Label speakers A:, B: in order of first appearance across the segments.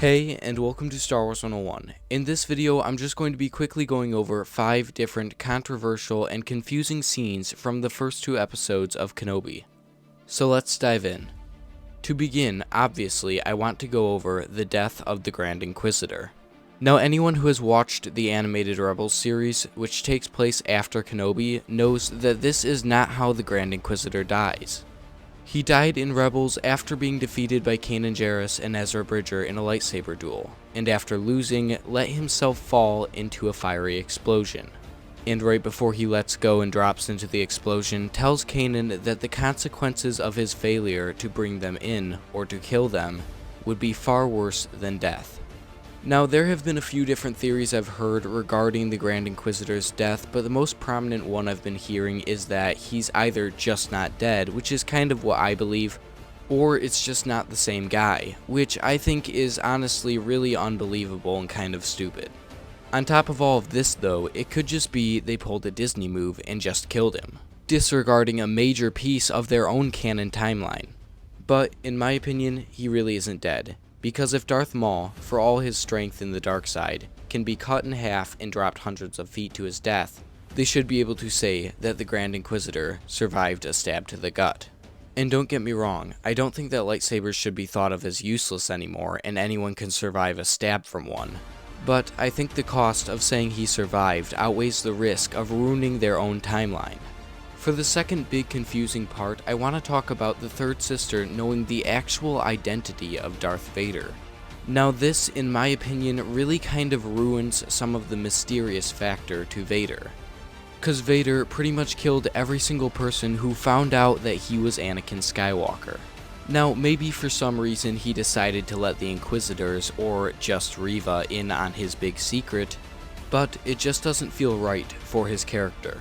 A: Hey, and welcome to Star Wars 101. In this video, I'm just going to be quickly going over 5 different controversial and confusing scenes from the first 2 episodes of Kenobi. So let's dive in. To begin, obviously, I want to go over the death of the Grand Inquisitor. Now, anyone who has watched the animated Rebels series, which takes place after Kenobi, knows that this is not how the Grand Inquisitor dies. He died in Rebels after being defeated by Kanan Jarrus and Ezra Bridger in a lightsaber duel, and after losing, let himself fall into a fiery explosion. And right before he lets go and drops into the explosion, tells Kanan that the consequences of his failure to bring them in, or to kill them, would be far worse than death. Now, there have been a few different theories I've heard regarding the Grand Inquisitor's death, but the most prominent one I've been hearing is that he's either just not dead, which is kind of what I believe, or it's just not the same guy, which I think is honestly really unbelievable and kind of stupid. On top of all of this though, it could just be they pulled a Disney move and just killed him, disregarding a major piece of their own canon timeline. But in my opinion, he really isn't dead. Because if Darth Maul, for all his strength in the dark side, can be cut in half and dropped hundreds of feet to his death, they should be able to say that the Grand Inquisitor survived a stab to the gut. And don't get me wrong, I don't think that lightsabers should be thought of as useless anymore and anyone can survive a stab from one. But I think the cost of saying he survived outweighs the risk of ruining their own timeline. For the second big confusing part, I want to talk about the third sister knowing the actual identity of Darth Vader. Now this, in my opinion, really kind of ruins some of the mysterious factor to Vader. Cause Vader pretty much killed every single person who found out that he was Anakin Skywalker. Now maybe for some reason he decided to let the Inquisitors, or just Reva, in on his big secret, but it just doesn't feel right for his character.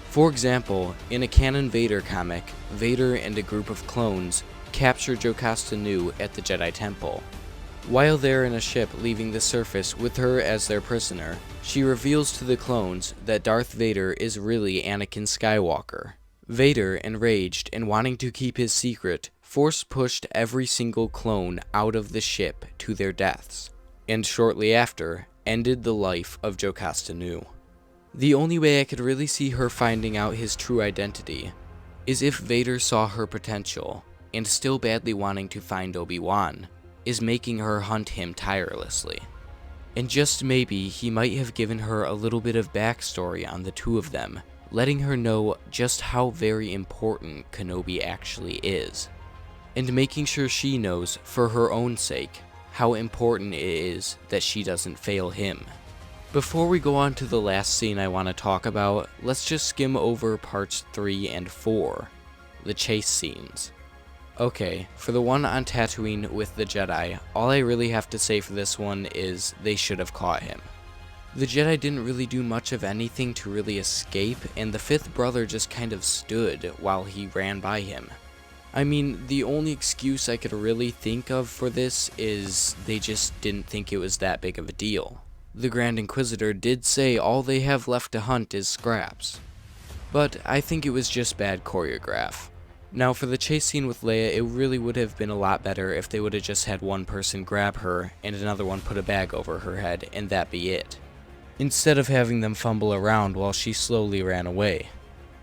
A: For example, in a canon Vader comic, Vader and a group of clones capture Jocasta Nu at the Jedi Temple. While they're in a ship leaving the surface with her as their prisoner, she reveals to the clones that Darth Vader is really Anakin Skywalker. Vader, enraged and wanting to keep his secret, force-pushed every single clone out of the ship to their deaths, and shortly after, ended the life of Jocasta Nu. The only way I could really see her finding out his true identity is if Vader saw her potential, and still badly wanting to find Obi-Wan, is making her hunt him tirelessly. And just maybe he might have given her a little bit of backstory on the two of them, letting her know just how very important Kenobi actually is, and making sure she knows, for her own sake, how important it is that she doesn't fail him. Before we go on to the last scene I want to talk about, let's just skim over parts 3 and 4, the chase scenes. Okay, for the one on Tatooine with the Jedi, all I really have to say for this one is they should have caught him. The Jedi didn't really do much of anything to really escape, and the fifth brother just kind of stood while he ran by him. I mean, the only excuse I could really think of for this is they just didn't think it was that big of a deal. The Grand Inquisitor did say all they have left to hunt is scraps, but I think it was just bad choreograph. Now for the chase scene with Leia, it really would have been a lot better if they would have just had one person grab her and another one put a bag over her head and that be it, instead of having them fumble around while she slowly ran away.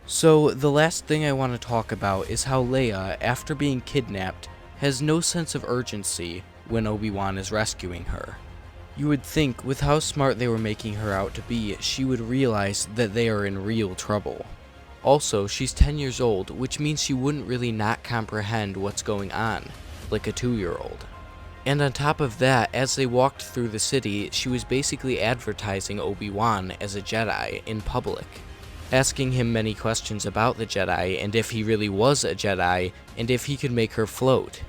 A: So the last thing I want to talk about is how Leia, after being kidnapped, has no sense of urgency when Obi-Wan is rescuing her. You would think, with how smart they were making her out to be, she would realize that they are in real trouble. Also, she's 10 years old, which means she wouldn't really not comprehend what's going on, like a 2-year-old. And on top of that, as they walked through the city, she was basically advertising Obi-Wan as a Jedi in public, asking him many questions about the Jedi, and if he really was a Jedi, and if he could make her float.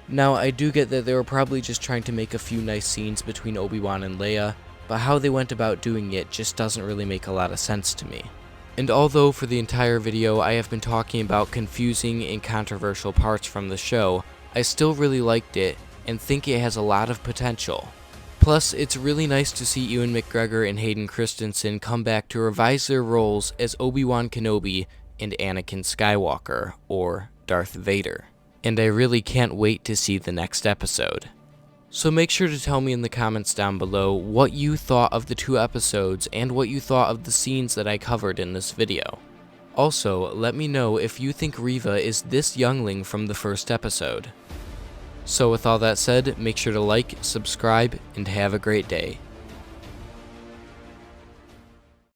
A: Now, I do get that they were probably just trying to make a few nice scenes between Obi-Wan and Leia, but how they went about doing it just doesn't really make a lot of sense to me. And although for the entire video I have been talking about confusing and controversial parts from the show, I still really liked it and think it has a lot of potential. Plus, it's really nice to see Ewan McGregor and Hayden Christensen come back to revise their roles as Obi-Wan Kenobi and Anakin Skywalker, or Darth Vader. And I really can't wait to see the next episode. So make sure to tell me in the comments down below what you thought of the 2 episodes and what you thought of the scenes that I covered in this video. Also, let me know if you think Reva is this youngling from the first episode. So with all that said, make sure to like, subscribe, and have a great day.